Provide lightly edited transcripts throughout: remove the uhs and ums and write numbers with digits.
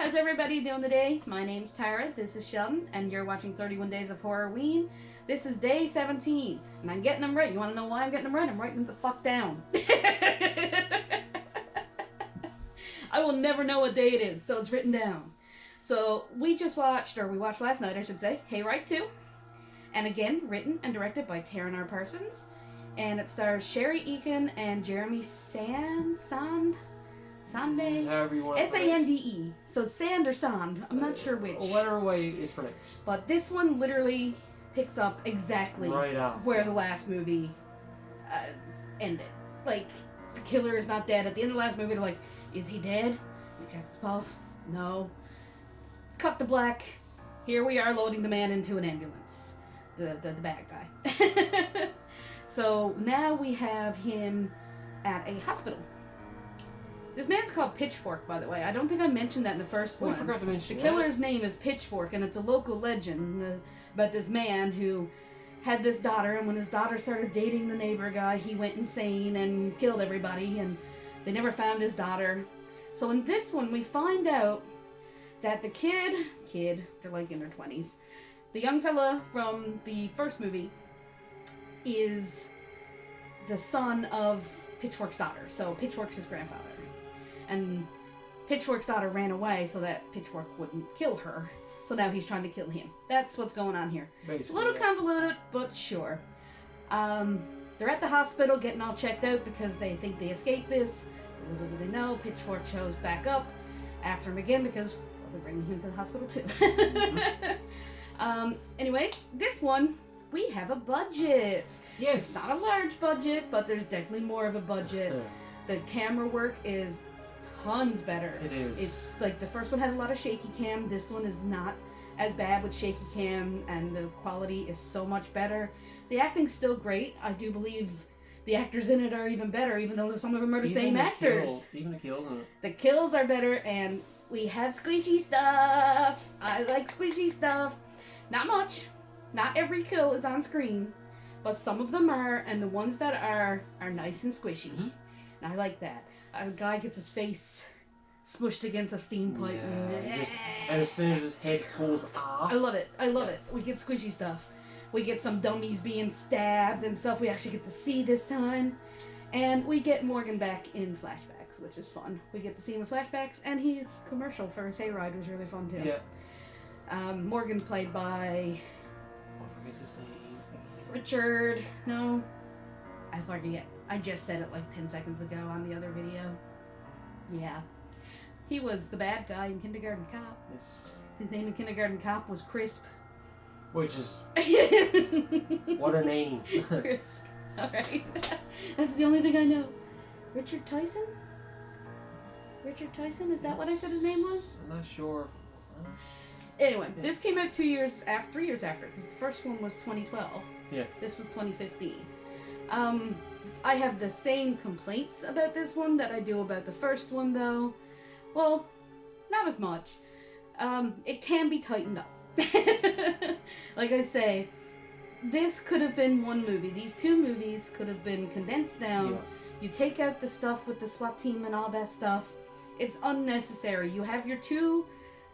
How's everybody doing today? My name's Tara, this is Sheldon, and you're watching 31 Days of Horrorween. This is day 17, and I'm getting them right. You want to know why I'm getting them right? I'm writing them the fuck down. I will never know what day it is, so it's written down. So we watched last night, I should say, Hayride 2. And again, written and directed by Taron R. Parsons. And it stars Sherry Eakin and Jeremy Sande? However you want to Sande. So it's Sand or Sand. I'm not sure which. Whatever way it's pronounced. But this one literally picks up exactly where the last movie ended. Like, the killer is not dead. At the end of the last movie, they're like, is he dead? We check his pulse. No. Cut to black. Here we are loading the man into an ambulance. The bad guy. So now we have him at a hospital. This man's called Pitchfork, by the way. I don't think I mentioned that in the first one. I forgot to mention the killer's name is Pitchfork, and it's a local legend about this man who had this daughter, and when his daughter started dating the neighbor guy, he went insane and killed everybody, and they never found his daughter. So in this one, we find out that the kid, they're like in their 20s, the young fella from the first movie is the son of Pitchfork's daughter. So Pitchfork's his grandfather. And Pitchfork's daughter ran away so that Pitchfork wouldn't kill her. So now he's trying to kill him. That's what's going on here. Basically, it's a little convoluted, but sure. They're at the hospital getting all checked out because they think they escaped this. Little do they know, Pitchfork shows back up after him again because they're bringing him to the hospital too. Anyway, this one, we have a budget. Yes. Not a large budget, but there's definitely more of a budget. The camera work is tons better. It is. It's like the first one has a lot of shaky cam. This one is not as bad with shaky cam, and the quality is so much better. The acting's still great. I do believe the actors in it are even better, even though some of them are the same actors. Even the kills. The kills are better, and we have squishy stuff. I like squishy stuff. Not much. Not every kill is on screen, but some of them are, and the ones that are nice and squishy. Mm-hmm. And I like that. A guy gets his face smushed against a steam pipe. And as soon as his head falls off. I love it. We get squishy stuff. We get some dummies being stabbed and stuff we actually get to see this time. And we get Morgan back in flashbacks, which is fun. We get to see him in flashbacks, and his commercial for his Hayride was really fun too. Yeah. Morgan played by... I forget his name. Richard... No. I forget. I just said it like 10 seconds ago on the other video. Yeah. He was the bad guy in Kindergarten Cop. Yes. His name in Kindergarten Cop was Crisp. Which is... what a name. Crisp. Alright. That's the only thing I know. Richard Tyson? Richard Tyson? Is that what I said his name was? I'm not sure. Anyway, this came out 3 years after, because the first one was 2012. Yeah. This was 2015. I have the same complaints about this one that I do about the first one, though. Well, not as much. It can be tightened up. Like I say, this could have been one movie. These two movies could have been condensed down. Yeah. You take out the stuff with the SWAT team and all that stuff. It's unnecessary. You have your two,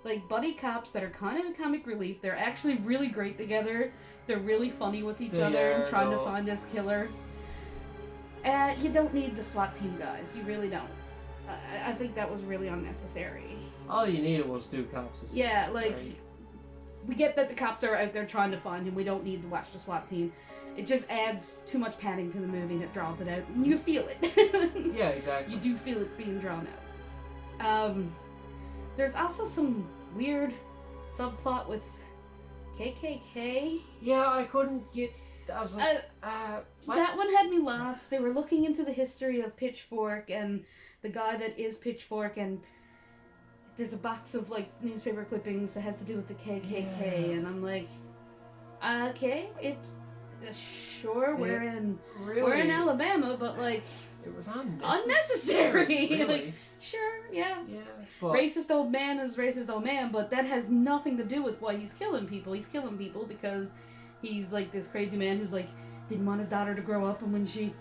like, buddy cops that are kind of a comic relief. They're actually really great together. They're really funny with each other and trying to find this killer. You don't need the SWAT team guys. You really don't. I think that was really unnecessary. All you needed was two cops. Yeah, like, we get that the cops are out there trying to find him. We don't need to watch the SWAT team. It just adds too much padding to the movie and it draws it out. And you feel it. Yeah, exactly. You do feel it being drawn out. There's also some weird subplot with KKK. Yeah, I couldn't get... that one had me lost. They were looking into the history of Pitchfork and the guy that is Pitchfork, and there's a box of like newspaper clippings that has to do with the KKK, and I'm like, okay, sure, we're in Alabama, but like, it was unnecessary. Really? Like, sure, yeah. But racist old man is racist old man, but that has nothing to do with why he's killing people. He's killing people because he's like this crazy man who's like didn't want his daughter to grow up, and when she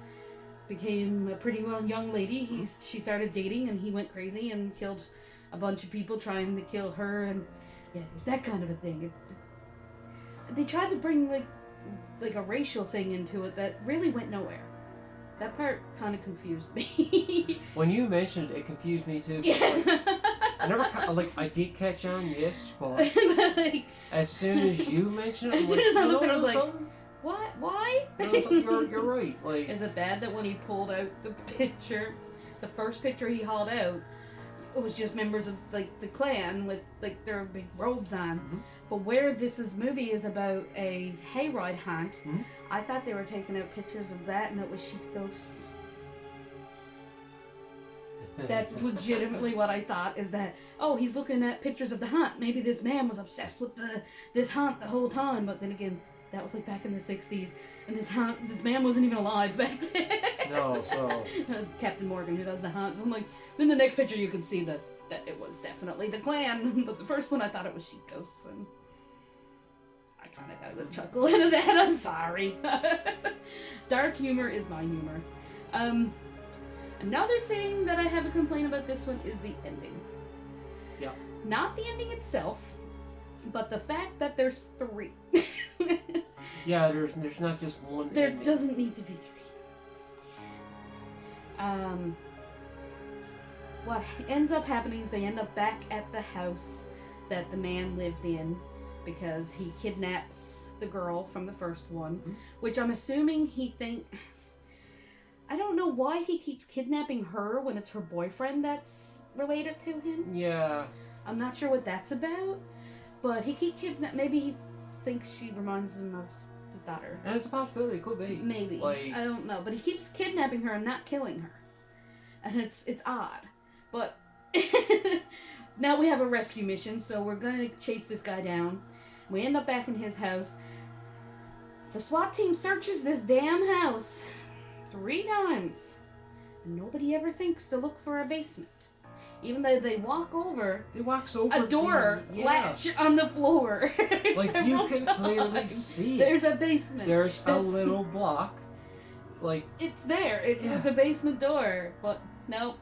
became a pretty well young lady, she started dating, and he went crazy and killed a bunch of people trying to kill her, and yeah, it's that kind of a thing. They tried to bring like a racial thing into it that really went nowhere. That part kind of confused me. When you mentioned it, it confused me too. Yeah. I did catch on, yes, but like, as soon as you mentioned it, as soon as I looked at it, I was like, what? Why? You're right. Like, is it bad that when he pulled out the picture, the first picture he hauled out, it was just members of like the clan with like their big robes on? mm-hmm. But where movie is about a hayride hunt, mm-hmm. I thought they were taking out pictures of that, and it was sheep ghosts. That's legitimately what I thought, is that, oh, he's looking at pictures of the hunt. Maybe this man was obsessed with this hunt the whole time. But then again, that was like back in the 60s, and this man wasn't even alive back then. No, so... Captain Morgan, who does the hunt. I'm like, then the next picture you could see that it was definitely the clan. But the first one I thought it was sheep ghosts, and I kind of got a good chuckle out of that. I'm sorry. Dark humor is my humor. Another thing that I have a complaint about this one is the ending. Yeah. Not the ending itself, but the fact that there's 3. Yeah, there's not just one There ending. doesn't need to be 3. What ends up happening is they end up back at the house that the man lived in, because he kidnaps the girl from the first one, mm-hmm. which I'm assuming I don't know why he keeps kidnapping her when it's her boyfriend that's related to him. Yeah. I'm not sure what that's about, but he keeps maybe he thinks she reminds him of his daughter. And it's a possibility, it could be. Maybe. Like... I don't know, but he keeps kidnapping her and not killing her. And it's odd. But now we have a rescue mission, so we're gonna chase this guy down. We end up back in his house. The SWAT team searches this damn house 3 times. Nobody ever thinks to look for a basement. Even though they walk over a door latch on the floor. Like, you can clearly see it. There's a basement. There's a little block. Like, it's there. It's a basement door. But nope.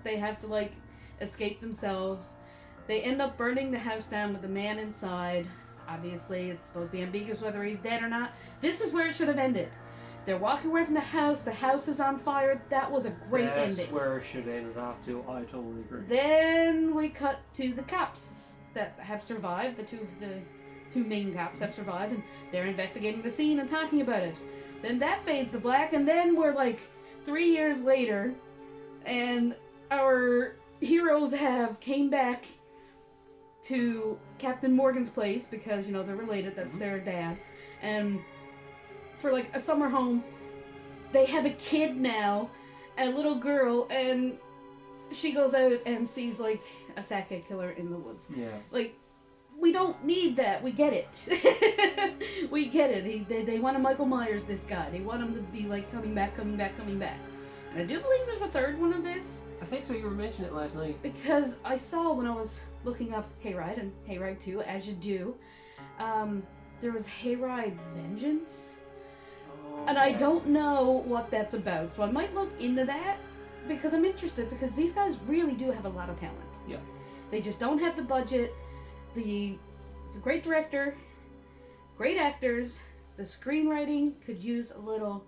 They have to like escape themselves. They end up burning the house down with the man inside. Obviously, it's supposed to be ambiguous whether he's dead or not. This is where it should have ended. They're walking away from the house is on fire. That was a great ending. That's where it should have ended off too. I totally agree. Then we cut to the cops that have survived. The two main cops have survived, and they're investigating the scene and talking about it. Then that fades to black, and then we're like 3 years later, and our heroes have came back to Captain Morgan's place because, they're related. That's their dad. And for like a summer home, they have a kid now, a little girl, and she goes out and sees like a sackhead killer in the woods. Yeah. Like, we don't need that. We get it. We get it. They want to Michael Myers this guy. They want him to be like coming back. And I do believe there's a third one of this. I think so. You were mentioning it last night. Because I saw when I was looking up Hayride and Hayride 2, as you do, there was Hayride Vengeance. And I don't know what that's about, so I might look into that, because I'm interested, because these guys really do have a lot of talent. Yeah. They just don't have the budget. It's a great director, great actors. The screenwriting could use a little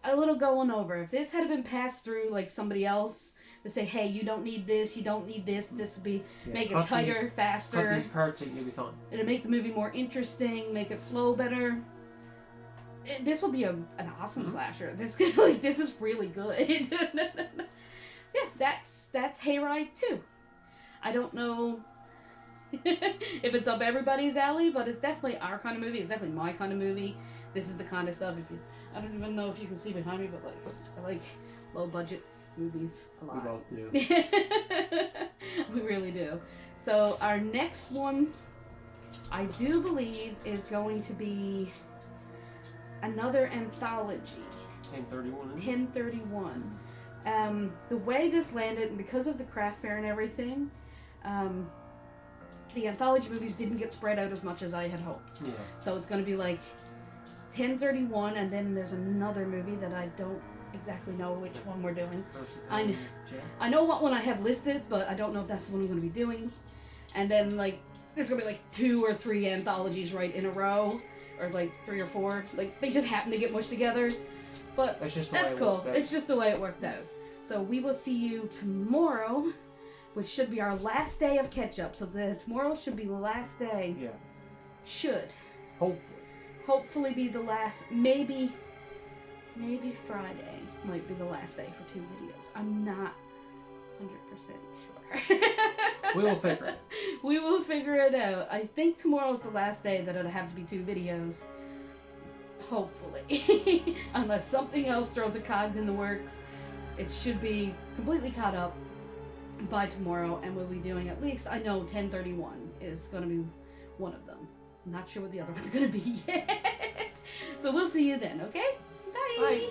going over. If this had been passed through like somebody else to say, hey, you don't need this, this would be, make it tighter, faster. Cut these parts and you'll be fine. It'll make the movie more interesting, make it flow better. This will be an awesome slasher. This is really good. Yeah, that's Hayride 2. I don't know if it's up everybody's alley, but it's definitely our kind of movie. It's definitely my kind of movie. This is the kind of stuff. I don't even know if you can see behind me, but I like low budget movies a lot. We both do. We really do. So our next one, I do believe, is going to be another anthology. 1031. 1031. The way this landed, and because of the craft fair and everything, the anthology movies didn't get spread out as much as I had hoped. Yeah. So it's going to be like 1031, and then there's another movie that I don't exactly know which one we're doing. I I know what one I have listed, but I don't know if that's the one I'm going to be doing. And then, like, there's going to be, like, 2 or 3 anthologies right in a row. Or, like, 3 or 4. Like, they just happen to get mushed together. But that's cool. It's just the way it worked out. So we will see you tomorrow, which should be our last day of catch-up. So tomorrow should be the last day. Yeah. Should. Hopefully be the last. Maybe Friday might be the last day for 2 videos. I'm not 100% sure. We will figure it. We will figure it out. I think tomorrow's the last day that it'll have to be 2 videos. Hopefully. Unless something else throws a cog in the works. It should be completely caught up by tomorrow, and we'll be doing at least, I know 1031 is going to be one of them. I'm not sure what the other one's going to be yet. So we'll see you then, okay? Bye! Bye.